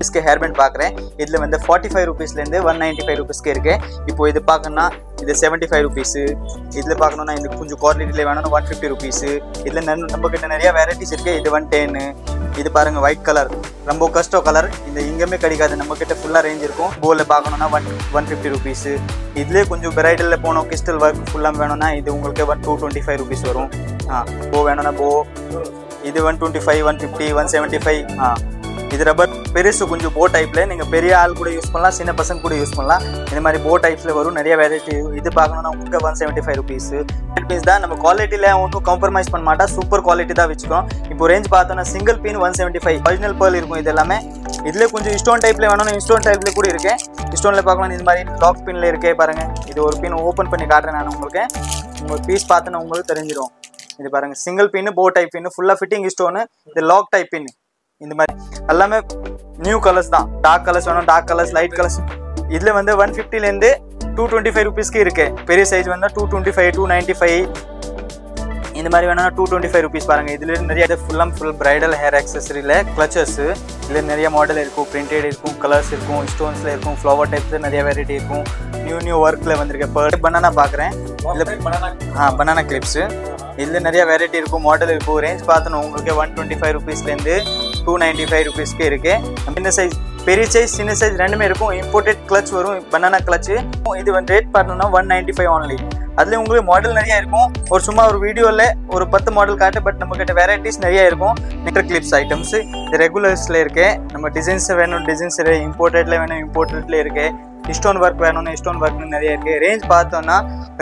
इसके hair band பார்க்குறேன். இதுல வந்து 45 ரூபீஸ்ல இருந்து 195 ரூபீஸ்க்கு இருக்கு. இப்போ இது பார்க்கணும்னா இது 75 ரூபீஸ். இதுல பார்க்கணும்னா இந்த கொஞ்சம் குவாலிட்டில வேணும்னா 150 ரூபீஸ். இதுல நம்ம கிட்ட நிறைய வெரைட்டிஸ் இருக்கு. இது 110. இது பாருங்க ஒயிட் கலர் ரொம்ப கஸ்டோ கலர். இந்த இங்கமே கிடைக்காது. நம்ம கிட்ட ஃபுல்லா ரேஞ்ச் இருக்கும். போல பார்க்கணும்னா 150 ரூபீஸ். இதுல கொஞ்சம் பிரைடல்ல போனோம் கிறிஸ்டல் ஒர்க் ஃபுல்லா வேணும்னா இது உங்களுக்கு 225 ரூபீஸ் வரும். போ வேணும்னா போ இது 125 150 175. இது ரப்பர் பெருசு கொஞ்சம் போ டைப்ல நீங்க பெரிய ஆள் கூட யூஸ் பண்ணலாம், சின்ன பசங்க கூட யூஸ் பண்ணலாம். இந்த மாதிரி போ டைப்ஸ்ல வரும் நிறைய வெரைட்டி. இது பார்க்கணும்னா உங்களுக்கு 175 ரூபீஸ். பீஸ் தான் நம்ம குவாலிட்டியில ஒன்றும் காம்ப்ரமைஸ் பண்ண மாட்டா, சூப்பர் குவாலிட்டி தான் வச்சுக்கோம். இப்போ ரேஞ்ச் பார்த்தோம்னா சிங்கிள் பின் 175 ஒரிஜினல் பேர்ல் இருக்கும். இது எல்லாமே இதுல கொஞ்சம் ஸ்டோன் டைப்ல வேணும்னா ஸ்டோன் டைப்ல கூட இருக்கு. ஸ்டோன்ல பார்க்கலாம் இந்த மாதிரி லாக் பின்ல இருக்கே பாருங்க. இது ஒரு பின் ஓப்பன் பண்ணி காட்டுறேன் நான் உங்களுக்கு. உங்க பீஸ் பார்த்தோன்னா உங்களுக்கு தெரிஞ்சிடும். இது பாருங்க சிங்கிள் பின் போ டைப் பின் ஃபுல்லா ஃபிட்டிங் ஸ்டோன். இது லாக் டைப் பின். இந்த மாதிரி எல்லாமே நியூ கலர்ஸ் தான். டார்க் கலர்ஸ் வேணும், டார்க் கலர்ஸ், லைட் கலர்ஸ். இதுல வந்து 150ல இருந்து 225 ரூபீஸ்க்கு இருக்கு. பெரிய சைஸ் வந்து 225 295. இந்த மாதிரி வேணும்னா 225 ரூபீஸ் பாருங்க. இதுல நிறைய ஃபுல் பிரைடல் ஹேர் ஆக்சசரியில கிளச்சஸ். இதுல நிறைய மாடல் இருக்கும், பிரிண்டட் இருக்கும், கலர்ஸ் இருக்கும், ஸ்டோன்ஸ்ல இருக்கும், ஃப்ளவர் டைப்ஸ்ல நிறைய வெரைட்டி இருக்கும். நியூ ஒர்க்ல வந்திருக்க பனானா பாக்குறேன். Banana clips. இதுல நிறைய வெரைட்டி இருக்கும், மாடல் இருக்கும். ரேஞ்ச் பார்த்தோன்னா உங்களுக்கு 125 ரூபீஸ்ல இருந்து 295 ரூபீஸ்க்கு இருக்கு. இந்த சைஸ் பெரிய சைஸ் சின்ன சைஸ் ரெண்டுமே இருக்கும். இம்போர்ட்டட் கிளச் வரும், பனானா கிளச். இது வந்து ரேட் பார்த்தோம்னா 195 ஒன்லி. அதுல உங்களுக்கு மாடல் நிறைய இருக்கும். சும்மா ஒரு வீடியோல ஒரு 10 மாடல் காட்டு. பட் நம்ம கிட்ட வெரைட்டிஸ் நிறைய இருக்கும். நெக்டர் கிளிப்ஸ் ஐட்டம்ஸ் இது ரெகுலர்ஸ்ல இருக்கு. நம்ம டிசைன்ஸ் வேணும் டிசைன்ஸ், இம்போர்ட்டட்ல வேணும் இம்போர்ட்டட்ல இருக்கு. ஸ்டோன் ஒர்க் வேணும்னா ஸ்டோன் ஒர்க் நிறைய இருக்கு. ரேஞ்ச் பார்த்தோம்னா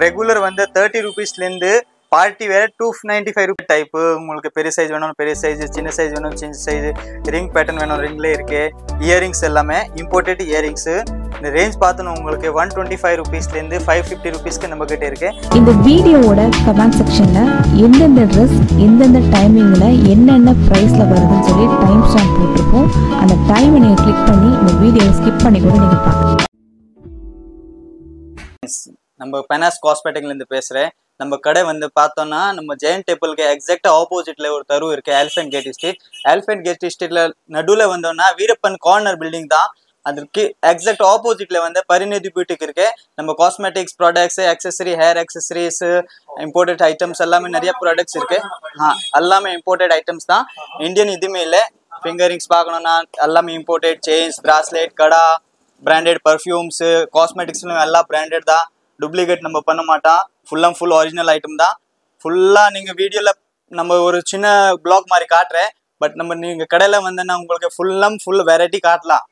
ரெகுலர் வந்து 30 ரூபீஸ்ல இருந்து பார்ட்டி வேற 295 ரூபீஸ் டைப்பு. உங்களுக்கு பெரிய சைஸ் வேணும் பெரிய சைஸ், சின்ன சைஸ் வேணும் சின்ன சைஸ், ரிங் பேட்டர்ன் வேணும் ரிங்ல இருக்கு. இயரிங்ஸ் எல்லாமே இம்போர்ட்டட் இயரிங்ஸ். இந்த ரேஞ்ச் பார்த்தோன்னா உங்களுக்கு 125 ரூபீஸ்ல இருந்து 550 ரூபீஸ்க்கு நம்ம கிட்ட இருக்கு. இந்த வீடியோவோட கமெண்ட் செக்ஷன்ல எந்தெந்த ட்ரெஸ் எந்தெந்த டைமிங்ல என்னென்ன பிரைஸ்ல வருதுன்னு சொல்லி டைம் ஸ்டாம்ப் போட்டிருப்போம். அந்த டைமை நீங்க கிளிக் பண்ணி இந்த வீடியோவை ஸ்கிப் பண்ணி கூட நீங்க பார்க்கலாம். நம்ம பெனாஸ் காஸ்மெட்டிக்ல இருந்து பேசுறேன். நம்ம கடை வந்து பார்த்தோம்னா நம்ம ஜெயண்ட் டெம்பிளுக்கு எக்ஸாக்டா ஆப்போசிட்ல ஒரு தெரு இருக்கு, elephant gate street. Elephant gate ஸ்ட்ரீட்ல நடுவில் வந்தோம்னா வீரப்பன் கார்னர் பில்டிங் தான். அதுக்கு எக்ஸாக்ட் ஆப்போசிட்ல வந்து பரிநிதி பியூட்டிக் இருக்கு. நம்ம cosmetics products, accessory, hair accessories, imported items எல்லாமே நிறைய ப்ராடக்ட்ஸ் இருக்கு. எல்லாமே இம்போர்ட்டட் ஐட்டம்ஸ் தான். இந்தியன் இதுவுமே இல்லை. ஃபிங்கரிங்ஸ் பார்க்கணும்னா எல்லாமே இம்போர்ட்டட். செயின்ஸ், பிராஸ்லெட், கடா, பிராண்டட் பர்ஃப்யூம்ஸ், காஸ்மெட்டிக்ஸ்லும் எல்லாம் பிராண்டட் தான். டூப்ளிகேட் நம்ம பண்ண மாட்டோம். ஃபுல் ஒரிஜினல் ஐட்டம் தான். ஃபுல்லா நீங்க வீடியோல நம்ம ஒரு சின்ன பிளாக் மாதிரி காட்டுறேன். பட் நம்ம நீங்க கடையில வந்து நான் உங்களுக்கு ஃபுல் வெரைட்டி காட்டலாம்.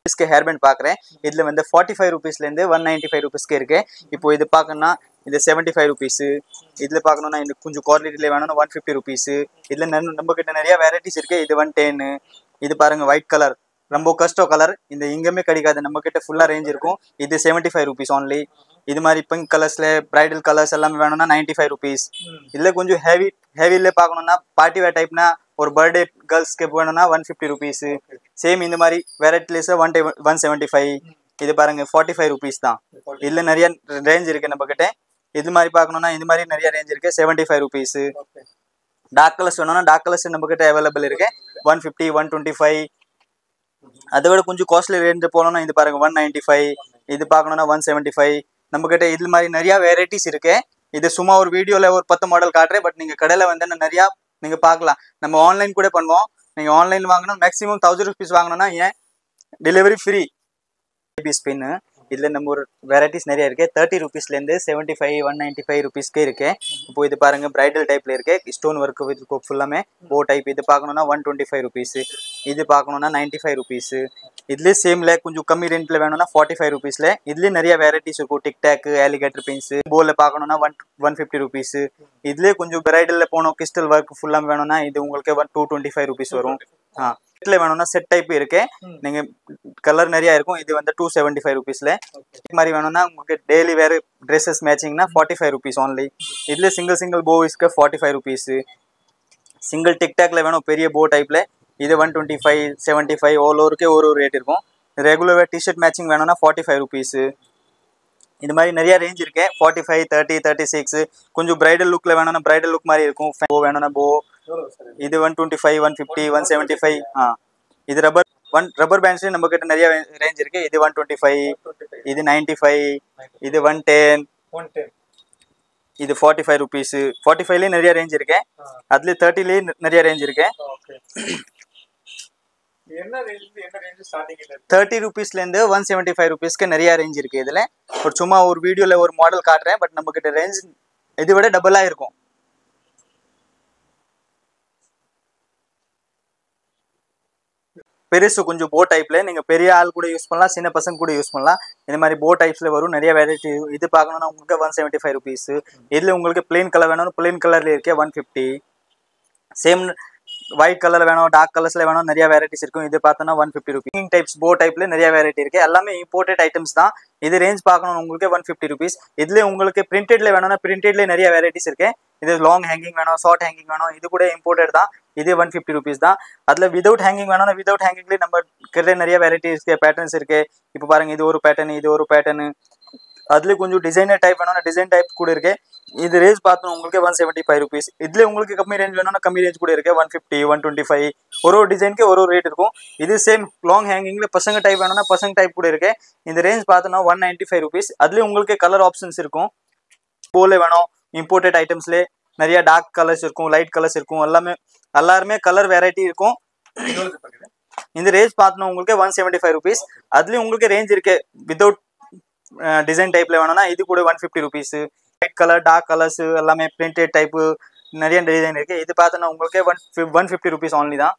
इसके हेयर बैंड பார்க்குறேன். இதுல வந்து 45 ரூபீஸ்ல இருந்து 195 ரூபீஸ்க்கு இருக்கு. இப்போ இது பார்க்கணும்னா இது 75 ரூபீஸ். இதுல பார்க்கணும்னா இந்த கொஞ்சம் குவாலிட்டில வேணும்னா 150 ரூபீஸ். இதுல நம்ம கிட்ட நிறைய வெரைட்டிஸ் இருக்கு. இது 110. இது பாருங்க ஒயிட் கலர் ரொம்ப கஸ்டோ கலர். இந்த இங்கமே கிடைக்காது. நம்ம கிட்ட ஃபுல்லா ரேஞ்ச் இருக்கும். இது 75 ரூபீஸ் ஒன்லி. இது மாதிரி பிங்க் கலர்ஸ்ல பிரைடல் கலர்ஸ் எல்லாமே வேணும்னா 95 ரூபீஸ். இதுல கொஞ்சம் ஹெவில பார்க்கணும்னா பார்ட்டி வேர் டைப்னா ஒரு பர்த்டே கேர்ள்ஸ்க்கு வேணும்னா 150 ரூபீஸ். சேம் இந்த மாதிரி வெரைட்டிஸ் 175. இது பாருங்க 45 ரூபீஸ் தான். இதுல நிறைய ரேஞ்ச் இருக்கு நம்ம கிட்ட. இது மாதிரி பார்க்கணும்னா இது மாதிரி நிறைய ரேஞ்ச் இருக்கு. 75 ரூபீஸ். டார்க் கலர்ஸ் வேணும்னா டார்க் கலர்ஸ் நம்ம கிட்ட அவைலபிள் இருக்கு. 150 125. அதை விட கொஞ்சம் காஸ்ட்லி ரேஞ்ச் போனோம்னா இது பாருங்க 195. இது பார்க்கணும்னா 175. நம்ம கிட்ட இது மாதிரி நிறைய வெரைட்டிஸ் இருக்கு. இது சும்மா ஒரு வீடியோல ஒரு 10 மாடல் காட்டுறேன். பட் நீங்க கடையில வந்து நிறைய நீங்க பார்க்கலாம். நம்ம ஆன்லைன் கூட பண்ணுவோம். நீங்க ஆன்லைன் வாங்கணும் மேக்ஸிமம் 1000 ரூபீஸ் வாங்கணும்னா ஏன் டெலிவரி ஃப்ரீ. ஸ்பின் இதுல நம்ம ஒரு வெரைட்டிஸ் நிறைய இருக்கு. 30 ரூபீஸ்ல இருந்து 75 195 ரூபீஸ்க்கே இருக்கு. இப்போ இது பாருங்க பிரைடல் டைப்ல இருக்கு. ஸ்டோன் ஒர்க் வித் ஃபுல்லாமே போ டைப். இது பார்க்கணும்னா 125 ரூபீஸ். இது பார்க்கணும்னா 95 ரூபீஸ். இதுல சேம்ல கொஞ்சம் கம்மி ரேஞ்ச்ல வேணும்னா 45 ரூபீஸ்ல. இதுல நிறைய வெரைட்டிஸ் இருக்கும். டிக் டாக், அலிகேட்டர் பின்ஸ், போல பார்க்கணும்னா 150 ரூபீஸ். இதுல கொஞ்சம் பிரைடல்ல போனோம் கிறிஸ்டல் ஒர்க் ஃபுல்லா வேணும்னா இது உங்களுக்கு 225 ரூபீஸ் வரும். செட்ல வேணும்னா செட் டைப் இருக்கு. நீங்க கலர் நிறைய இருக்கும். இது வந்து 275 ரூபீஸ்ல. இது மாதிரி வேணும்னா உங்களுக்கு டெய்லி வேர் ட்ரெஸ்ஸஸ் மேட்சிங்னா 45 ரூபீஸ் ஒன்லி. இதுல சிங்கிள் போவிஸ்க்கு 45 ரூபீஸ். சிங்கிள் டிக்டாக்ல வேணும் பெரிய போ டைப்ல இது 125 75 ஆல் ஓவருக்கு ஒரு ரேட் இருக்கும். ரெகுலர் டிஷர்ட் மேட்சிங் வேணும்னா 45 ரூபீஸ். இந்த மாதிரி நிறைய ரேஞ்ச் இருக்கு. 45 30 36. கொஞ்சம் பிரைடல் லுக்ல வேணும்னா பிரைடல் லுக் மாதிரி இருக்கும். போ வேணும்னா போ. இது 125 150 175. இது ரப்பர் பேண்ட்ஸ்லேயும் நம்ம கிட்ட நிறைய ரேஞ்ச் இருக்குது. இது 125, இது 95, இது 110, இது 45 rupees. 45லேயும் நிறைய ரேஞ்ச் இருக்கு. அதுலேயும் 30லேயும் நிறைய ரேஞ்ச் இருக்கு. 30 rupeesலேருந்து 175 rupeesக்கு நிறைய ரேஞ்ச் இருக்கு. இதில் சும்மா ஒரு வீடியோவில் ஒரு மாடல் காட்டுறேன். பட் நம்ம கிட்ட ரேஞ்ச் இதை விட டபுளாக இருக்கும். பெருசு கொஞ்சம் போ டைப்ல நீங்க பெரிய ஆள் கூட யூஸ் பண்ணலாம், சின்ன பசங்க கூட யூஸ் பண்ணலாம். இந்த மாதிரி போ டைப்ஸ்ல வரும் நிறைய வெரைட்டி. இது பார்க்கணும்னா உங்களுக்கு 175 rupees. இதுல உங்களுக்கு பிளெயின் கலர் வேணும், பிளெயின் கலர்ல இருக்கே 150. சேம் ஒயிட் கலர் வேணும், டார்க் கலர்ஸ்ல வேணும், நிறைய வெரைட்டிஸ் இருக்கும். இது பார்த்தோன்னா 150 rupees. டைப்ஸ் போ டைப்ல நிறைய வெரைட்டி இருக்கு. எல்லாமே இம்போர்ட்டட் ஐட்டம்ஸ் தான். இது ரேஞ்ச் பார்க்கணும் உங்களுக்கு 150 rupees. இதுல உங்களுக்கு பிரிண்டட்ல வேணும்னா பிரிண்டட்ல நிறைய வெரைட்டிஸ் இருக்கு. இது லாங் ஹேங்கிங் வேணும், ஷார்ட் ஹேங்கிங் வேணும், இது கூட இம்போர்ட்டட் தான். இது 150 rupees தான். அதுல விதவுட் ஹேங்கிங் வேணும்னா விதவுட் ஹேங்கிங்லேயே நம்ம கிட்ட நிறைய வெரைட்டி இருக்கு, பேட்டர்ன்ஸ் இருக்கு. இப்போ பாருங்க, இது ஒரு பேட்டர்ன், இது ஒரு பேட்டர்னு. அதுல கொஞ்சம் டிசைனர் டைப் வேணும்னா டிசைன் டைப் கூட இருக்கு. இது ரேஞ்ச் பார்த்தோம் உங்களுக்கு 175 rupees. இதுல உங்களுக்கு கம்மி ரேஞ்ச் வேணும்னா கம்மி ரேஞ்ச் கூட இருக்கு. 150, 125 ஒரு டிசைனுக்கு ஒரு ரேட் இருக்கும். இது சேம் லாங் ஹேங்கிங்ல பசங்க டைப் வேணும்னா பசங்க டைப் கூட இருக்கு. இந்த ரேஞ்ச் பார்த்தோம்னா 195 rupees. அதுல உங்களுக்கு கலர் ஆப்ஷன்ஸ் இருக்கும். போல வேணும், இம்போர்ட்டட் ஐட்டம்ஸ்ல நிறைய டார்க் கலர்ஸ் இருக்கும், லைட் கலர்ஸ் இருக்கும். எல்லாருமே கலர் வெரைட்டி இருக்கும். இந்த ரேஞ்ச் பார்த்தோம்னா உங்களுக்கு 175 rupees. அதுலயும் உங்களுக்கு ரேஞ்ச் இருக்கு. வித்தவுட் டிசைன் டைப்ல வேணும்னா இது கூட 150 rupees. Light colour, dark colours எல்லாமே பிரிண்டட் டைப்பு நிறைய டிசைன் இருக்கு. இது பார்த்தோன்னா உங்களுக்கு 150 rupees only தான்.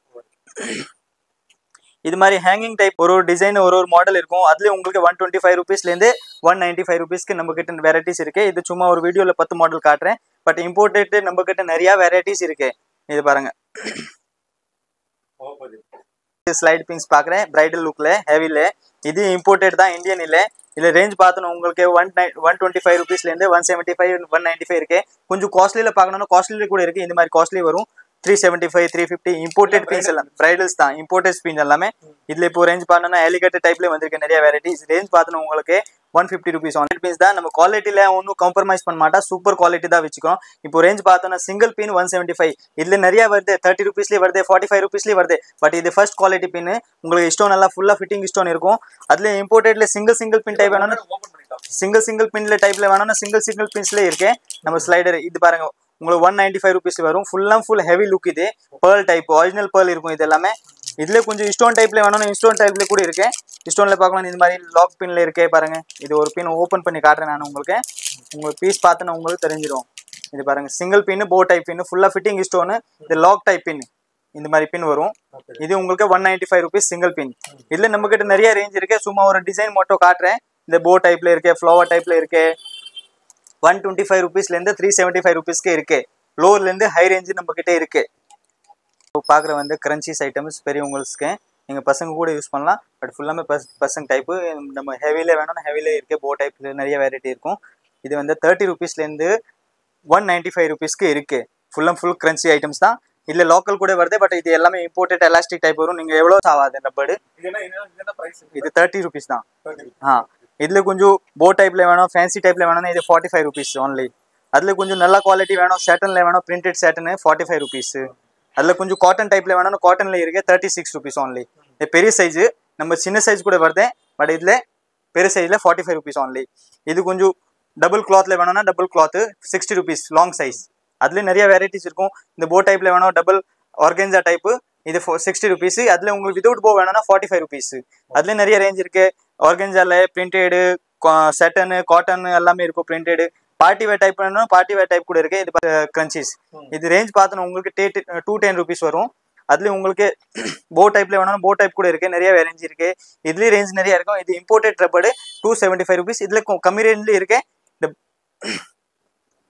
இது மாதிரி ஹேங்கிங் டைப் ஒரு டிசைன் ஒரு மாடல் இருக்கும். அதுல உங்களுக்கு 125 rupeesலேருந்து 195 rupeesக்கு நம்ம கிட்ட வெரைட்டிஸ் இருக்கு. இது சும்மா ஒரு வீடியோல 10 மாடல் காட்டுறேன். பட் இம்போர்ட்டட் நம்ம கிட்ட நிறைய வெரைட்டிஸ் இருக்கு. இது பாருங்க, ஸ்லைட் பிங்ஸ் பாக்குறேன் பிரைடல் லுக்ல ஹெவில. இது இம்போர்ட்டட் தான், இந்தியன் இல்ல. இதுல ரேஞ்ச் பார்த்தோன்னா உங்களுக்கு 125 rupeesலேருந்து 175, 195 இருக்கு. கொஞ்சம் காஸ்ட்லியில பார்க்கணும்னா காஸ்ட்லியில கூட இருக்கு. இந்த மாதிரி காஸ்ட்லி வரும் 375, 350. இம்போர்ட்டட் பின்ஸ் எல்லாம் பிரைடல்ஸ் தான், இம்போர்ட்டட் பின் எல்லாமே. இதுல இப்போ ரேஞ்ச் பார்த்தோம்னா எலிகேட்டட் டைப்ல வந்திருக்கு நிறைய வெரைட்டிஸ். ரேஞ்ச் பார்த்தோன்னா உங்களுக்கு 150 rupees. ஆன்லைன் பின்ஸ் தான். நம்ம குவாலிட்டியில ஒன்றும் காம்ப்ரமைஸ் பண்ண மாட்டா, சூப்பர் குவாலிட்டி தான் வச்சுக்கோம். இப்போ ரேஞ்ச் பார்த்தோம்னா சிங்கிள் பின் 175. இதுல நிறைய வருது, 30 rupeesலேயே வருது, 45 rupeesலேயே வருது. பட் இது ஃபர்ஸ்ட் குவாலிட்டி பின். உங்களுக்கு ஸ்டோன் எல்லாம் ஃபுல்லா ஃபிட்டிங் ஸ்டோன் இருக்கும். அதுல இம்போர்ட்டட்ல சிங்கிள் பின் டைப் வேணும்னா சிங்கிள் பின்ல டைப்ல வேணும்னா சிங்கிள் பின்ஸ்ல இருக்கு. நம்ம ஸ்லைடர் இது பாருங்க, உங்களுக்கு 195 rupees வரும். Full heavy look. இது பேர்ல் டைப், ஒரிஜினல் பேர்ல் இருக்கும். இது எல்லாமே இதுல கொஞ்சம் ஸ்டோன் டைப்ல வேணும்னா ஸ்டோன் டைப்ல கூட இருக்கு. ஸ்டோன்ல பார்க்கலாம். இந்த மாதிரி லாக் பின்ல இருக்கே பாருங்க. இது ஒரு பின் ஓபன் பண்ணி காட்டுறேன் நான் உங்களுக்கு. உங்களுக்கு பீஸ் பார்த்தோன்னா உங்களுக்கு தெரிஞ்சிடும். இது பாருங்க, சிங்கிள் பின், போ டைப் பின், ஃபுல்லா ஃபிட்டிங் ஸ்டோன். இது லாக் டைப் பின், இந்த மாதிரி பின் வரும். இது உங்களுக்கு 195 rupees சிங்கிள் பின். இதுல நம்ம கிட்ட நிறைய ரேஞ்ச் இருக்கு. சும்மா ஒரு டிசைன் மட்டும் காட்டுறேன். இந்த போ டைப்ல இருக்கு, ஃப்ளவர் டைப்ல இருக்கு. 125 rupeesலேருந்து 375 rupeesக்கு இருக்கு. லோர்லேருந்து ஹை ரேஞ்சு நம்ம கிட்டே இருக்கு. பார்க்குற வந்து கிரன்ச்சீஸ் ஐட்டம்ஸ் பெரியவங்களுக்கு நீங்கள் பசங்க கூட யூஸ் பண்ணலாம். பட் ஃபுல்லாமே பசங்க டைப்பு. நம்ம ஹெவிலே வேணும்னா ஹெவிலே இருக்கு. போ டைப்ல நிறைய வெரைட்டி இருக்கும். இது வந்து 30 rupeesலேருந்து 195 rupeesக்கு இருக்கு. ஃபுல் கிரன்ச்சி ஐட்டம்ஸ் தான். இல்லை லோக்கல் கூட வருது. பட் இது எல்லாமே இம்போர்ட்டட் எலாஸ்டிக் டைப் வரும். நீங்கள் எவ்வளோ ஆகாது ரப்பர். இது 30 rupees தான். இதுல கொஞ்சம் போ டைப்ல வேணும், ஃபேன்சி டைப்ல வேணும்னா இது 45 rupees only. அதுல கொஞ்சம் நல்ல குவாலிட்டி வேணும், சேட்டன்ல வேணும், பிரிண்டட் சேட்டன் 45 rupees. அதுல கொஞ்சம் காட்டன் டைப்ல வேணும்னா காட்டன்ல இருக்கு 36 rupees only. இது பெரிய சைஸ். நம்ம சின்ன சைஸ் கூட வருது. பட் இதுல பெரிய சைஸ்ல 45 rupees only. இது கொஞ்சம் டபுள் கிளாத்ல வேணும்னா double cloth 60 rupees long size. அதுல நிறைய வெரைட்டிஸ் இருக்கும். இந்த போ டைப்ல வேணும், டபுள் ஆர்கன்ஜா டைப், இது 60 rupees. அதுல உங்களுக்கு விதவுட் போ வேணும்னா 45 rupees. அதுல நிறைய ரேஞ்ச் இருக்கு. ஆர்கன்ஜால பிரிண்டடு, சேட்டன், காட்டன் எல்லாமே இருக்கும். பிரிண்டடு பார்ட்டி வேர் டைப் வேணும், பார்ட்டி வேர் டைப் கூட இருக்கு. இது கிரன்ச்சீஸ். இது ரேஞ்ச் பார்த்தோன்னா உங்களுக்கு 210 rupees வரும். அதுல உங்களுக்கு போ டைப்ல வேணும்னா போ டைப் கூட இருக்கு. நிறைய ரேஞ்ச் இருக்கு. இதுலயும் ரேஞ்ச் நிறைய இருக்கும். இது இம்போர்ட்டட் ரப்பர் 275 rupees. இதுல கம்மி ரேஞ்ச்ல இருக்கு. இந்த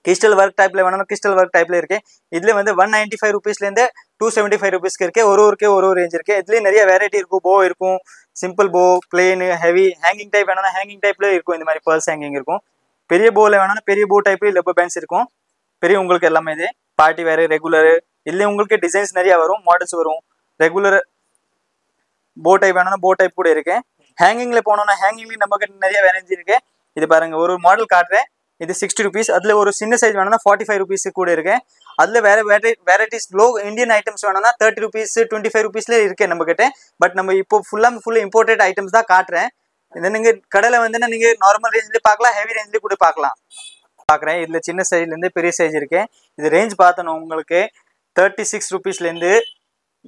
கிறிஸ்டல் ஒர்க் டைப்ல வேணும்னா கிறிஸ்டல் ஒர்க் டைப்ல இருக்கு. இதுல வந்து 195 rupeesலேருந்து 275 rupeesக்கு இருக்கு. ஒரு ரேஞ்ச் இருக்கு. இதுலயும் நிறைய வெரைட்டி இருக்கும். போ இருக்கும், சிம்பிள் போ, பிளெயின், ஹெவி. ஹேங்கிங் டைப் வேணும்னா ஹேங்கிங் டைப்ல இருக்கும். இந்த மாதிரி பர்ஸ் ஹேங்கிங் இருக்கும். பெரிய போல வேணும்னா பெரிய போ டைப்ல லப்பர் பேண்ட்ஸ் இருக்கும். பெரிய உங்களுக்கு எல்லாமே இது பார்ட்டி வேறு, ரெகுலர். இதுல உங்களுக்கு டிசைன்ஸ் நிறைய வரும், மாடல்ஸ் வரும். ரெகுலர் போ டைப் வேணும்னா போ டைப் கூட இருக்கு. ஹேங்கிங்ல போனோம்னா ஹேங்கிங்ல நமக்கு நிறைய வெரைட்டி இருக்கு. இது பாருங்க, ஒரு மாடல் காட்டுறேன். இது 60 rupees. அதுல ஒரு சின்ன சைஸ் வேணும்னா 45 rupees கூட இருக்கு. அதில் வெரைட்டிஸ் லோ இந்தியன் ஐட்டம்ஸ் வேணும்னா 30 rupees 25 rupeesல இருக்கேன் நம்ம கிட்ட. பட் நம்ம இப்போ ஃபுல் இம்போர்ட்டட் ஐட்டம்ஸ் தான் காட்டுறேன். இதை நீங்கள் கடையில் வந்துன்னா நீங்கள் நார்மல் ரேஞ்சிலே பார்க்கலாம், ஹெவி ரேஞ்சிலே கூட பார்க்கலாம். பார்க்குறேன் இதில் சின்ன சைஸ்லேருந்து பெரிய சைஸ் இருக்கு. இது ரேஞ்ச் பார்த்தோன்னா உங்களுக்கு 36 rupeesலேருந்து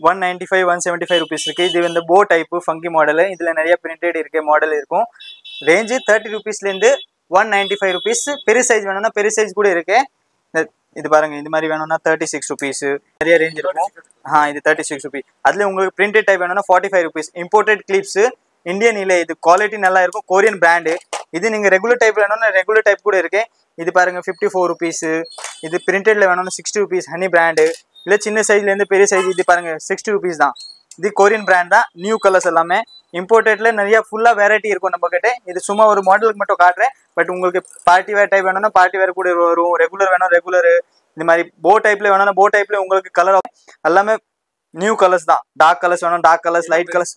195 175 rupees இருக்குது. இது வந்து போ டைப்பு ஃபங்கி மாடலு. இதில் நிறைய பிரிண்டட் இருக்குது, மாடல் இருக்கும். Range 30 rupeesலேருந்து 195 rupees. பெரிய சைஸ் வேணும்னா பெரிய சைஸ் கூட இருக்கு. இது பாருங்க, இது மாதிரி வேணும்னா 36 rupees. நிறைய ரேஞ்ச் இருக்கும். இது 36 rupees. அதில் உங்களுக்கு பிரிண்டட் டைப் வேணும்னா 45 rupees. இம்போர்ட்டட் கிளிப்ஸு இந்தியன் இல்லை, இது குவாலிட்டி நல்லா இருக்கும், கொரியன் பிராண்டு. இது நீங்கள் ரெகுலர் டைப் வேணும்னா ரெகுலர் டைப் கூட இருக்கு. இது பாருங்க 54 rupees. இது பிரிண்டட்ல வேணும்னா 60 rupees ஹனி பிராண்டு. இல்லை சின்ன சைஸ்லேருந்து பெரிய சைஸ் இது பாருங்க 60 rupees தான். இது கொரியன் பிராண்ட் தான். நியூ கலர்ஸ் எல்லாமே இம்போர்ட்டட்ல நிறைய ஃபுல்லாக வெரைட்டி இருக்கும் நம்ம கிட்ட. இது சும்மா ஒரு மாடலுக்கு மட்டும் காட்டுறேன். பட் உங்களுக்கு பார்ட்டி வேர் டைப் வேணும்னா பார்ட்டி வேர் கூட வரும், ரெகுலர் வேணும் ரெகுலர். இந்த மாதிரி போ டைப்ல வேணும்னா போ டைப்ல உங்களுக்கு கலர் எல்லாமே நியூ கலர்ஸ் தான். டார்க் கலர்ஸ் வேணும் டார்க் கலர்ஸ், லைட் கலர்ஸ்.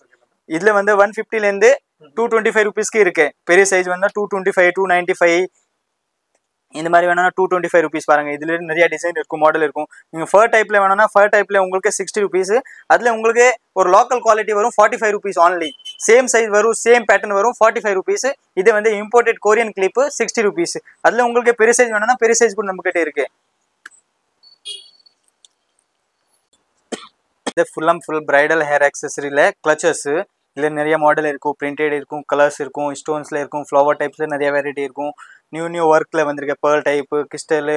இதுல வந்து 150லேருந்து 225 rupeesக்கு இருக்கு. பெரிய சைஸ் வந்து 225 295 இந்த மாதிரி வேணும்னா 225 rupees. பாருங்க இதுல நிறைய டிசைன் இருக்கும், மாடல் இருக்கும். நீங்க ஃபர் டைப்ல வேணும்னா ஃபர் டைப்ல உங்களுக்கு 60 rupees. அதுல உங்களுக்கு ஒரு லோக்கல் குவாலிட்டி வரும் 45 rupees only. சேம் சைஸ் வரும், சேம் பேட்டர்ன் வரும் 45 rupees. இது வந்து இம்போர்ட்டட் கொரியன் கிளிப் 60 rupees. அதுல உங்களுக்கு பெரிய சைஸ் வேணும்னா பெரிய சைஸ் கூட நம்ம கிட்ட இருக்கு. இது ஃபுல் பிரைடல் ஹேர் ஆக்சசரியில கிளச்சஸ். இதுல நிறைய மாடல் இருக்கும், பிரிண்டட் இருக்கும், கலர்ஸ் இருக்கும், ஸ்டோன்ஸ்ல இருக்கும், ஃப்ளவர் டைப்ஸ்ல நிறைய வெரைட்டி இருக்கும். நியூ ஒர்க்ல வந்திருக்க பேர்ல் டைப்பு, கிறிஸ்டல்.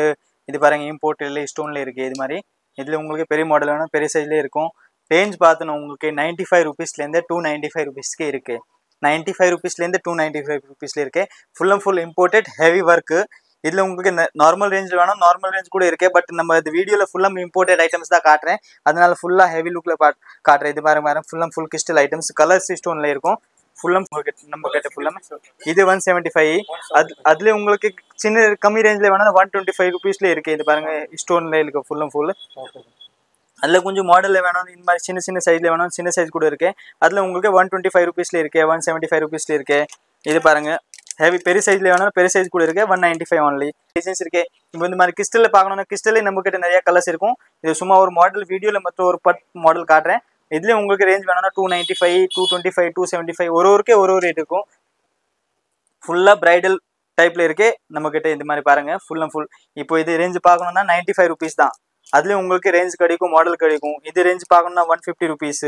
இது பாருங்க இம்போர்ட்டட்ல ஸ்டோன்ல இருக்கு. இது மாதிரி இதுல உங்களுக்கு பெரிய மாடல் வேணும் பெரிய சைஸ்ல இருக்கும். ரேஞ்ச் பார்த்தோன்னா உங்களுக்கு 95 rupeesலேருந்து 295 rupeesக்கு இருக்கு. 95 rupeesலேருந்து 295 rupeesல இருக்கு. Full imported heavy work. இதுல உங்களுக்கு நார்மல் ரேஞ்ச் வேணும் நார்மல் ரேஞ்ச் கூட இருக்கு. பட் நம்ம இந்த வீடியோல ஃபுல்லாக இம்போர்ட்டட் ஐட்டம்ஸ் தான் காட்டுறேன், அதனால ஃபுல்லா ஹெவி லுக்ல காட்டுறேன். இது பாருங்க ஃபுல் கிறிஸ்டல் ஐட்டம்ஸ், கலர்ஸ் ஸ்டோன்ல இருக்கும். நம்ம கிட்ட ஃபுல்லாமே இது 175. அதுல உங்களுக்கு சின்ன கம்மி ரேஞ்சில் வேணா 125 rupeesல இருக்கு. இது பாருங்க ஸ்டோன்ல இருக்கு ஃபுல். அதில் கொஞ்சம் மாடலில் வேணும், இந்த மாதிரி சின்ன சைஸ்ல வேணும், சின்ன சைஸ் கூட இருக்கு. அதில் உங்களுக்கு 125 rupeesல இருக்கு, 175 rupeesல இருக்கு. இது பாருங்க ஹெவி பெரிய சைஸ்ல வேணும் பெரிய சைஸ் கூட இருக்கு, 195 only. டிசைன்ஸ் இருக்கு. இப்போ இந்த மாதிரி கிறிஸ்டல்ல பார்க்கணும்னா கிறிஸ்டல்ல நம்ம கிட்ட நிறைய கலர்ஸ் இருக்கும். இது சும்மா ஒரு மாடல் வீடியோல மொத்தம் ஒரு மாடல் காட்டுறேன். இதுல உங்களுக்கு ரேஞ்ச் வேணும்னா 295 225 275 ஒருவருக்கே ஒரு ரேட் இருக்கும். ஃபுல்லா பிரைடல் டைப்ல இருக்கு நம்ம கிட்ட. இந்த மாதிரி பாருங்க ஃபுல். இப்போ இது ரேஞ்ச் பார்க்கணும்னா 95 rupees தான். அதுல உங்களுக்கு ரேஞ்ச் கிடைக்கும், மாடல் கிடைக்கும். இது ரேஞ்ச் பார்க்கணும்னா 150 rupees.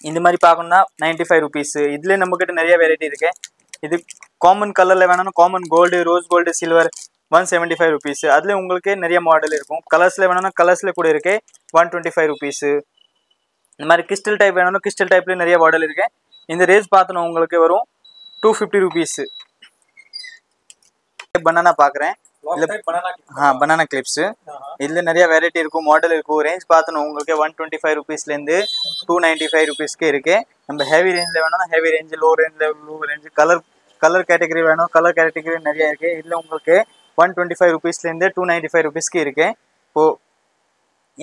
இந்த மாதிரி பார்க்கணும்னா 95 rupees. இதுல நம்ம கிட்ட நிறைய வெரைட்டி இருக்கு. இது காமன் கலர்ல வேணும்னா common gold, rose gold, silver 175 rupees. அதுல உங்களுக்கு நிறைய மாடல் இருக்கும். கலர்ஸ்ல வேணும்னா கலர்ஸ்ல கூட இருக்கு, 125 rupees. இந்த மாதிரி கிறிஸ்டல் டைப் வேணும்னா கிறிஸ்டல் டைப்ல நிறைய மாடல் இருக்கு. இந்த ரேஞ்ச் பார்த்தோன்னா உங்களுக்கு வரும் 250 rupees. பனானா பார்க்குறேன். Banana clips. இதுல நிறைய வெரைட்டி இருக்கும், மாடல் இருக்கும். ரேஞ்ச் பார்த்தோன்னா உங்களுக்கு 125 rupeesலேருந்து 295 rupeesக்கு இருக்கு. நம்ம ஹெவி ரேஞ்சில் வேணும்னா heavy range, low range, colour category வேணும் கலர் கேட்டகரி நிறைய இருக்கு. இதுல உங்களுக்கு 125 rupeesலேருந்து 295 rupeesக்கு இருக்கு. இப்போ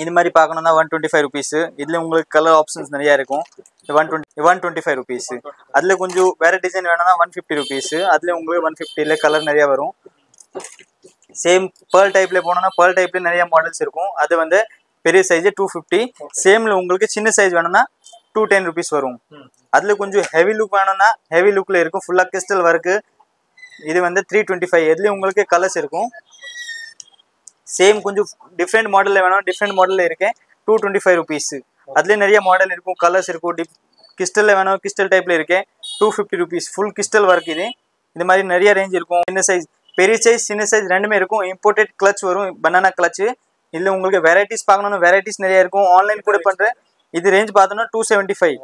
இது மாதிரி பார்க்கணும்னா 125 rupees. இதுல உங்களுக்கு கலர் ஆப்ஷன்ஸ் நிறைய இருக்கும். 125 rupees. அதுல கொஞ்சம் வேற டிசைன் வேணும்னா 150 rupees. அதுல உங்களுக்கு 150ல கலர் நிறைய வரும். சேம் பேர்ல் டைப்ல போனோம்னா பேர்ல் டைப்ல நிறைய மாடல்ஸ் இருக்கும். அது வந்து பெரிய சைஸ் 250. சேம்ல உங்களுக்கு சின்ன சைஸ் வேணும்னா 210 rupees வரும். அதுல கொஞ்சம் ஹெவி லுக் வேணும்னா ஹெவி லுக்ல இருக்கும், ஃபுல்லா கிறிஸ்டல் ஒர்க்கு. இது வந்து 325. இதுல உங்களுக்கு கலர்ஸ் இருக்கும். சேம் கொஞ்சம் டிஃப்ரெண்ட் மாடல்ல வேணும் டிஃப்ரெண்ட் மாடல்ல இருக்கு, 225 rupees. அதுல நிறைய மாடல் இருக்கும், கலர்ஸ் இருக்கும். கிறிஸ்டல்ல வேணும் கிறிஸ்டல் டைப்ல இருக்கு, 250 rupees. Full crystal work. இது மாதிரி நிறைய ரேஞ்ச் இருக்கும். சின்ன சைஸ் பெரிய சைஸ் சின்ன சைஸ் ரெண்டுமே இருக்கும். இம்போர்ட்டட் கிளச் வரும், பனானா கிளச். இதுல உங்களுக்கு வெரைட்டிஸ் பார்க்கணும்னா வெரைட்டிஸ் நிறைய இருக்கும். ஆன்லைன் கூட பண்றேன். இது ரேஞ்ச் பார்த்தோம்னா 275.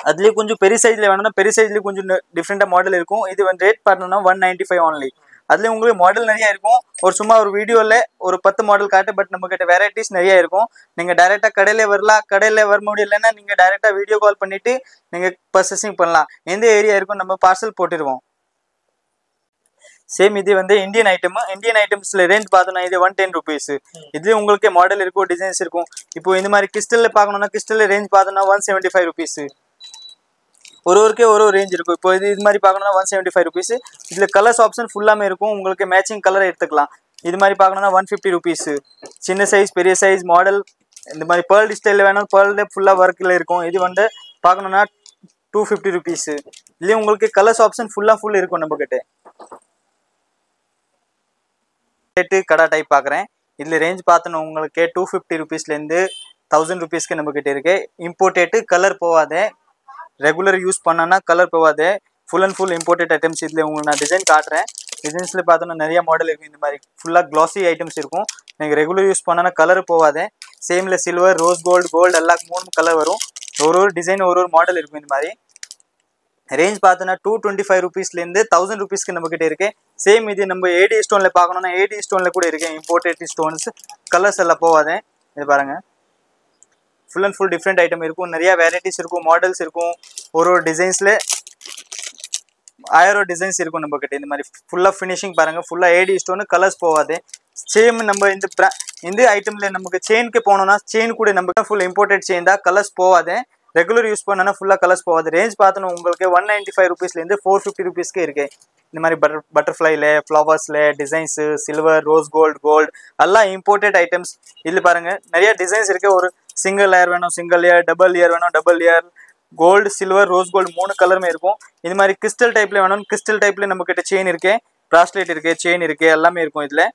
அதுலயே கொஞ்சம் பெரிய சைஸ்ல வேணும்னா பெரிய சைஸ்ல கொஞ்சம் டிஃப்ரெண்டா மாடல் இருக்கும். இது வந்து ரேட் பார்த்தோம்னா 195 only. அதுல உங்களுக்கு மாடல் நிறைய இருக்கும். சும்மா ஒரு வீடியோல ஒரு 10 மாடல் காட்டு. பட் நம்ம கிட்ட வெரைட்டிஸ் நிறைய இருக்கும். நீங்க டைரக்டா கடையில வரலாம். கடையில வர முடியலன்னா நீங்க டைரக்டா வீடியோ கால் பண்ணிட்டு நீங்க பர்ச்சேசிங் பண்ணலாம். எந்த ஏரியா இருக்கும் நம்ம பார்சல் போட்டுருவோம். சேம் இது வந்து இந்தியன் ஐட்டம்ஸ்ல ரேஞ்ச் பார்த்தோம்னா இது 110 rupees. இதுலயும் உங்களுக்கு மாடல் இருக்கும், டிசைன்ஸ் இருக்கும். இப்போ இந்த மாதிரி கிறிஸ்டல்ல பார்க்கணும்னா கிறிஸ்டல்ல ரேஞ்ச் பார்த்தோம்னா 175 rupees. ஒருவருக்கே ஒரு ரேஞ்ச் இருக்கும். இப்போ இது மாதிரி பார்க்கணும்னா 175 rupees. இதுல கலர்ஸ் ஆப்ஷன் ஃபுல்லாமே இருக்கும். உங்களுக்கு மேட்சிங் கலர் எடுத்துக்கலாம். இது மாதிரி பார்க்கணும்னா 150 ருபீஸ். சின்ன சைஸ் பெரிய சைஸ் மாடல் இந்த மாதிரி பேர்ல் ஸ்டைலில் வேணும், பேர்ல ஃபுல்லாக ஒர்க்கில் இருக்கும். இது வந்து பார்க்கணுன்னா 250 ருபீஸ். இதுலேயும் உங்களுக்கு கலர்ஸ் ஆப்ஷன் ஃபுல் இருக்கும் நம்ம கிட்ட. ரேட்டு கடா டைப் பார்க்குறேன். இதில் ரேஞ்ச் பார்த்தோன்னா உங்களுக்கு 250 ருபீஸ்லேருந்து 1000 ருபீஸ்க்கு நம்ம கிட்ட இருக்கு. இம்போர்ட்டேட்டு கலர் போகாதே, ரெகுலர் யூஸ் பண்ணனா கலர் போகாதே, full and full imported items. இதில் உங்களுக்கு நான் டிசைன் காட்டுறேன். டிசைன்ஸில் பார்த்தோன்னா நிறைய மாடல் இருக்கும். இந்த மாதிரி ஃபுல்லாக க்ளாஸி ஐட்டம்ஸ் இருக்கும். நீங்கள் ரெகுலர் யூஸ் பண்ணனா கலர் போகாதே. சேமில் சில்வர், ரோஸ் கோல்டு எல்லாம் 3 கலர் வரும். ஒரு டிசைன் ஒரு மாடல் இருக்கும். இந்த மாதிரி ரேஞ்ச் பார்த்தோன்னா 225 ருபீஸ்லேருந்து 1000 ருபீஸ்க்கு நம்ம கிட்ட இருக்கு. சேம் இது நம்ம ஏடி ஸ்டோனில் பார்க்கணுன்னா ஏடி ஸ்டோனில் கூட இருக்கு. இம்போர்ட்டட் ஸ்டோன்ஸ் கலர்ஸ் எல்லாம் போகாதே. இது பாருங்கள், full and full different item இருக்கும். நிறைய வெரைட்டிஸ் இருக்கும், மாடல்ஸ் இருக்கும். ஒரு டிசைன்ஸில் 1000 டிசைன்ஸ் இருக்கும் நம்ம கிட்ட. இந்த மாதிரி ஃபுல்லாக ஃபினிஷிங் பாருங்கள், ஃபுல்லாக ஏடி ஸ்டோனு கலர்ஸ் போகாது. சேம் நம்ம இந்த ஐட்டமில் நமக்கு செயினுக்கு போனோம்னா செயின் கூட நம்ம ஃபுல் இம்போர்ட்டட் செயின் தான், கலர்ஸ் போகாது. ரெகுலர் யூஸ் பண்ணனா ஃபுல்லாக கலர்ஸ் போகாது. ரேஞ்ச் பார்த்தோன்னா உங்களுக்கு 195 ருபீஸ்லேருந்து 450 ருபீஸ்க்கு இருக்குது. இந்த மாதிரி பட்டர்ஃப்ளைல ஃப்ளவர்ஸில் டிசைன்ஸு, சில்வர், ரோஸ் கோல்டு எல்லாம் இம்போர்ட்டட் ஐட்டம்ஸ். இதில் பாருங்கள் நிறைய டிசைன்ஸ் இருக்குது. ஒரு சிங்கிள் லேயர் வேணும், சிங்கிள் லேயர், டபுள் லேயர் வேணும், double layer, gold, silver, rose gold 3 கலருமே இருக்கும். இது மாதிரி கிறிஸ்டல் டைப்பில் வேணும், கிறிஸ்டல் டைப்பில் நம்ம கிட்ட செயின் இருக்கு, ப்ராஸ்லெட் இருக்கு, செயின் இருக்கு, எல்லாமே இருக்கும். இதில்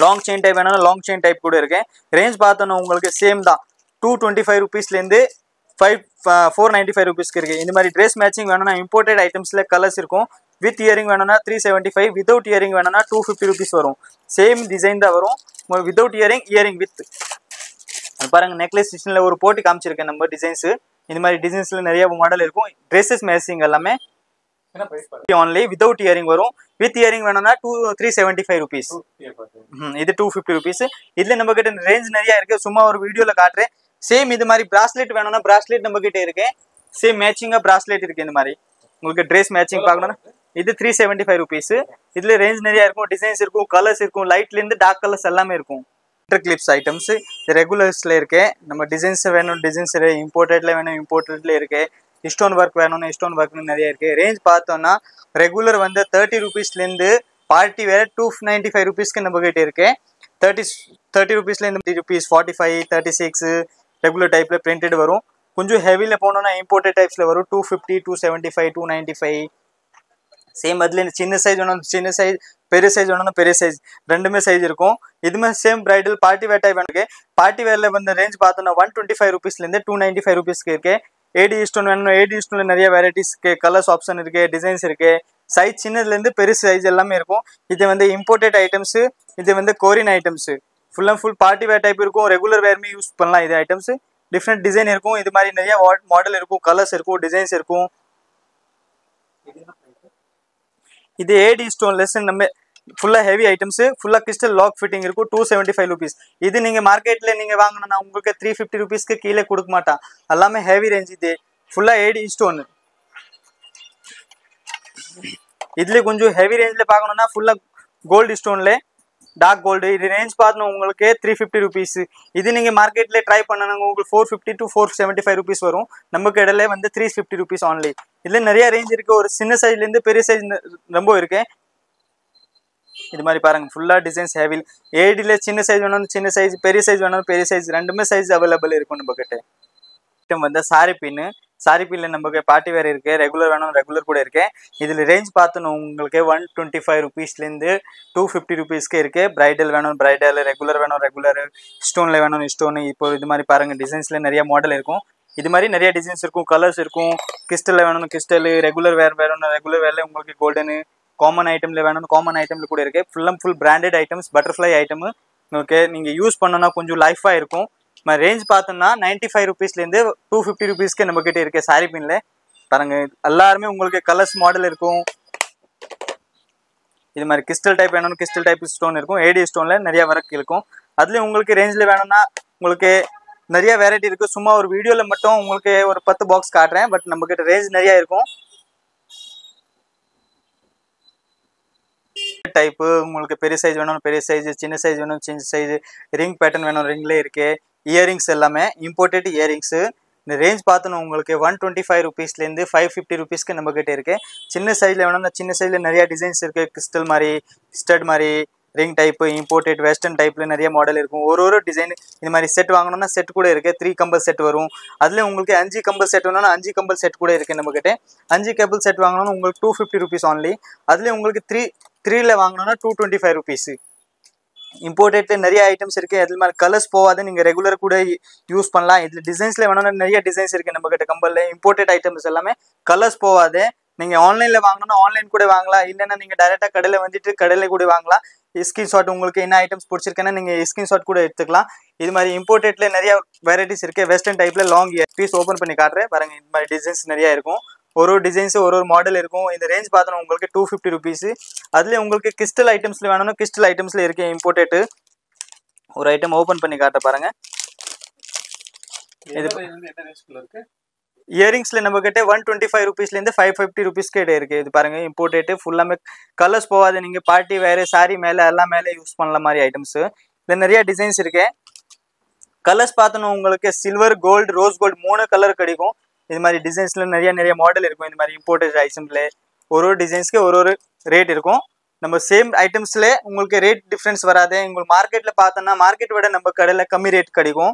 லாங் செயின் டைப் வேணும்னா லாங் செயின் டைப் கூட இருக்கு. ரேஞ்ச் பார்த்தோன்னா உங்களுக்கு சேம் தான், 225 ருபீஸ்லேருந்து 495 ருபீஸ்க்கு இருக்குது. இந்த மாதிரி ட்ரெஸ் மேட்சிங் வேணும்னா இம்போர்ட்டட் ஐட்டம்ஸில் கலர்ஸ் இருக்கும். வித் இயரிங் வேணும்னா 375, வித்தவுட் இயரிங் வேணும்னா 250 ருபீஸ் வரும். சேம் டிசைன் தான் வரும். வித்தவுட் இயரிங் வித் பாருங்கள். நெக்லஸ் டிசைனில் ஒரு போட்டு காமிச்சிருக்கேன் நம்ம டிசைன்ஸு. இந்த மாதிரி டிசைன்ஸில் நிறைய மாடல் இருக்கும். ட்ரெஸ்ஸஸ் மேட்சிங் எல்லாமே only without இயரிங் வரும். வித் இயரிங் வேணும்னா 375 ருபீஸ். இது 250 ருபீஸ். இதில் நம்ம கிட்ட ரேஞ்ச் நிறைய இருக்கு, சும்மா ஒரு வீடியோவில் காட்டுறேன். சேம் இது மாதிரி பிராஸ்லெட் வேணும்னா பிராஸ்லெட் நம்ம கிட்ட இருக்கு. சேம் மேட்சிங்காக பிராஸ்லெட் இருக்கு. இந்த மாதிரி உங்களுக்கு ட்ரெஸ் மேட்சிங் பார்க்கணும்னா இது 375 ருபீஸ். இதில் ரேஞ்ச் நிறைய இருக்கும், டிசைன்ஸ் இருக்கும், கலர்ஸ் இருக்கும், லைட்லேருந்து டார்க் கலர்ஸ் எல்லாமே இருக்கும். கிளிப்ஸ் ஐட்டம்ஸ் ரெகுலர்ஸில் இருக்கு. நம்ம டிசைன்ஸ் வேணும், டிசைன்ஸ் இம்போர்ட்டட்ல வேணும், இம்போர்ட்டட்ல இருக்கு. ஸ்டோன் ஒர்க் வேணும்னா ஸ்டோன் ஒர்க்னு நிறைய இருக்கு. ரேஞ்ச் பார்த்தோம்னா ரெகுலர் வந்து 30 ருபீஸ்லேருந்து பார்ட்டி வேற 295 ருபீஸ்க்கு நம்ம கிட்ட இருக்கு. 30 ருபீஸ்லேருந்து 30 ருபீஸ், 45, 36 ரெகுலர் டைப்ல பிரிண்டட் வரும். கொஞ்சம் ஹெவியில் போனோம்னா இம்போர்ட்டட் டைப்ஸில் வரும். 250, 275, 295. சேம் அதில் சின்ன சைஸ் வேணும், சின்ன சைஸ், பெரிய சைஸ் வேணும்னா பெரிய சைஸ், ரெண்டுமே சைஸ் இருக்கும். இதுமே same bridal party wear type வேணுக்கு. பார்ட்டி வேரில் வந்து ரேஞ்ச் பார்த்தோன்னா 125 ருபீஸ்லேருந்து 295 ருபீஸ்க்கு இருக்கு. ஏடி ஸ்டோன் வேணும்னா ஏடி ஸ்டோனில் நிறைய வெரைட்டிஸ் இருக்குது, கலர்ஸ் ஆப்ஷன் இருக்குது, டிசைன்ஸ் இருக்குது. சைஸ் சின்னதுலேருந்து பெரிய சைஸ் எல்லாமே இருக்கும். இது வந்து இம்போர்ட்டட் ஐட்டம்ஸு, இது வந்து Korean items. Full and full party wear type இருக்கும். ரெகுலர் வேர்மே யூஸ் பண்ணலாம். இது ஐட்டம்ஸு டிஃப்ரெண்ட் டிசைன் இருக்கும். இது மாதிரி நிறைய மாடல் இருக்கும், கலர்ஸ் இருக்கும், டிசைன்ஸ் இருக்கும். இது ஏடி ஸ்டோன்லெஸ் நம்ம ஃபுல்லாக ஹெவி ஐட்டம்ஸு, ஃபுல்லாக கிறிஸ்டல் லாக் ஃபிட்டிங் இருக்கும். 275 ருபீஸ். இது நீங்கள் மார்க்கெட்டில் நீங்கள் வாங்கினா உங்களுக்கு 350 ருபீஸ்க்கு கீழே கொடுக்க மாட்டான். எல்லாமே ஹெவி ரேஞ்ச். இது ஃபுல்லாக ஏடி ஸ்டோன். இதுலேயே கொஞ்சம் ஹெவி ரேஞ்சில் பார்க்கணுன்னா ஃபுல்லாக கோல்டு ஸ்டோனில் டார்க் கோல்டு. இது ரேஞ்ச் பார்த்தோன்னா உங்களுக்கு 350 ருபீஸ். இது நீங்கள் மார்க்கெட்டில் ட்ரை பண்ணாங்க உங்களுக்கு 450 to 475 ருபீஸ் வரும். நம்ம கடையில் வந்து 350 ருபீஸ் ஆன்லி. இதில் நிறைய ரேஞ்ச் இருக்குது. ஒரு சின்ன சைஸ்லேருந்து பெரிய சைஸ் ரொம்ப இருக்கு. இது மாதிரி பாருங்க, ஃபுல்லாக டிசைன்ஸ் ஹெவி. ஏடியில் சின்ன சைஸ் வேணும், சின்ன சைஸ், பெரிய சைஸ் வேணும், பெரிய சைஸ், ரெண்டுமே சைஸ் அவைலபிள் இருக்கும் நம்ம கிட்ட. ஐட்டம் வந்து சாரி பின்னு. சாரி பின்ல நமக்கு பார்ட்டி வேர் இருக்கு, ரெகுலர் வேணும், ரெகுலர் கூட இருக்கு. இதில் ரேஞ்ச் பார்த்தோன்னா உங்களுக்கு 125 ருபீஸ்லேருந்து 250 ருபீஸ்க்கு இருக்கு. பிரைடல் வேணும் பிரைடல், ரெகுலர் வேணும் ரெகுலர், ஸ்டோனில் வேணும் ஸ்டோனு. இப்போ இது மாதிரி பாருங்க, டிசைன்ஸில் நிறைய மாடல் இருக்கும். இது மாதிரி நிறைய டிசைன்ஸ் இருக்கும், கலர்ஸ் இருக்கும். கிறிஸ்டலில் வேணும் கிறிஸ்டல், ரெகுலர் வேர் வேணும் ரெகுலர் வேர்ல உங்களுக்கு கோல்டனு, காமன் ஐட்டமில் வேணும் காமன் ஐட்டமில் கூட இருக்குது. Full and full branded items, butterfly item. Okay, நீங்கள் யூஸ் பண்ணோன்னா கொஞ்சம் லைஃபாக இருக்கும். ரேஞ்ச் பார்த்தோம்னா 95 ருபீஸ்லேருந்து 250 ருபீஸ்க்கு நம்மக்கிட்ட இருக்குது. சாரி பின்ல பாருங்க, எல்லாருமே உங்களுக்கு கலர்ஸ் மாடல் இருக்கும். இது மாதிரி கிறிஸ்டல் டைப் வேணும், கிறிஸ்டல் டைப் ஸ்டோன் இருக்கும். ஏடி ஸ்டோனில் நிறைய ஒர்க் இருக்கும். அதுலேயும் உங்களுக்கு ரேஞ்சில் வேணும்னா உங்களுக்கு நிறைய வெரைட்டி இருக்குது. சும்மா ஒரு வீடியோவில் மட்டும் உங்களுக்கு ஒரு 10 பாக்ஸ் காட்டுறேன். பட் நம்மக்கிட்ட ரேஞ்ச் நிறையா இருக்கும். டைப்பு உங்களுக்கு பெரிய சைஸ் வேணும் பெரிய சைஸ், சின்ன சைஸ் வேணும் சின்ன சைஸ், ரிங் பேட்டர்ன் வேணும் ரிங்லேயே இருக்கு. இயரிங்ஸ் எல்லாமே இம்போர்ட்டட் இயரிங்ஸு. இந்த ரேஞ்ச் பார்த்தோன்னா உங்களுக்கு 125 ருபீஸ்லேருந்து 550 ருபீஸ்க்கு நம்மக்கிட்ட இருக்குது. சின்ன சைஸில் வேணும்னா சின்ன சைஸில் நிறையா டிசைன்ஸ் இருக்குது. கிறிஸ்டல் மாதிரி, ஸ்டட் மாதிரி, ரிங் டைப்பு இம்போர்ட்டட் வெஸ்டர்ன் டைப்பில் நிறைய மாடல் இருக்கும். ஒரு டிசைன் இந்த மாதிரி செட் வாங்கணும்னா செட் கூட இருக்குது. 3 கம்பல் செட் வரும். அதில் உங்களுக்கு 5 கம்பல் செட் வேணும்னா 5 கம்பல் செட் கூட இருக்குது நம்மக்கிட்ட. 5 கம்பல் செட் வாங்கணும்னா உங்களுக்கு 250 rupees only. அதில் உங்களுக்கு 3ல வாங்கணும்னா 225 rupees. இம்போர்ட்டட்ல நிறைய ஐட்டம்ஸ் இருக்குது. அதில் மாதிரி கலர்ஸ் போகாது, நீங்கள் ரெகுலர் கூட யூஸ் பண்ணலாம். இதில் டிசைன்ஸில் வேணும்னா நிறைய டிசைன்ஸ் இருக்குது நம்மக்கிட்ட கம்பலில். இம்போர்ட்டட் ஐட்டம்ஸ் எல்லாமே கலர்ஸ் போகாது. நீங்கள் ஆன்லைனில் வாங்கணும்னா ஆன்லைன் கூட வாங்கலாம், இல்லைன்னா நீங்கள் டைரெக்டாக கடையில் வந்துட்டு கடையில் கூட வாங்கலாம். ஸ்கிரீன்ஷாட் உங்களுக்கு என்ன ஐட்டம்ஸ் பிடிச்சிருக்கேன்னா நீங்கள் ஸ்கிரீன்ஷாட் கூட எடுத்துக்கலாம். இது மாதிரி இம்போர்ட்டட்ல நிறைய வெரைட்டிஸ் இருக்குது. வெஸ்டர்ன் டைப்பில் லாங் பீஸ் ஓப்பன் பண்ணி காட்டுறேன் பாருங்கள். இந்த மாதிரி டிசைன்ஸ் நிறையா இருக்கும். ஒரு டிசைன்ஸு ஒரு மாடல் இருக்கும். இந்த ரேஞ்ச் பார்த்தோன்னா உங்களுக்கு 250 rupees. அதுலேயே உங்களுக்கு கிறிஸ்டல் ஐட்டம்ஸில் வேணும்னா கிறிஸ்டல் ஐட்டம்ஸில் இருக்குது இம்போர்ட்டட். ஒரு ஐட்டம் ஓப்பன் பண்ணி காட்ட பாருங்கள். இது இயரிங்ஸில் நம்மக்கிட்ட 125 rupeesலேருந்து 550 rupees கிட்ட இருக்குது. இது பாருங்கள் இம்போர்ட்டேட்டு ஃபுல்லாமே கலர்ஸ் போகாது. நீங்கள் பார்ட்டி வேறு சாரி மேலே எல்லாம் மேலே யூஸ் பண்ணல மாதிரி ஐட்டம்ஸு. இதில் நிறைய டிசைன்ஸ் இருக்குது. கலர்ஸ் பார்த்தோன்னா உங்களுக்கு silver, gold, rose gold 3 colour கிடைக்கும். இது மாதிரி டிசைன்ஸில் நிறைய மாடல் இருக்கும். இந்த மாதிரி இம்போர்ட்டட் ஐட்டம்ஸில் ஒரு டிசைன்ஸ்க்கு ஒரு ரேட் இருக்கும். நம்ம சேம் ஐட்டம்ஸில் உங்களுக்கு ரேட் டிஃப்ரென்ஸ் வராது. உங்களுக்கு மார்க்கெட்டில் பார்த்தோன்னா மார்க்கெட் விட நம்ம கடையில் கம்மி ரேட் கிடைக்கும்.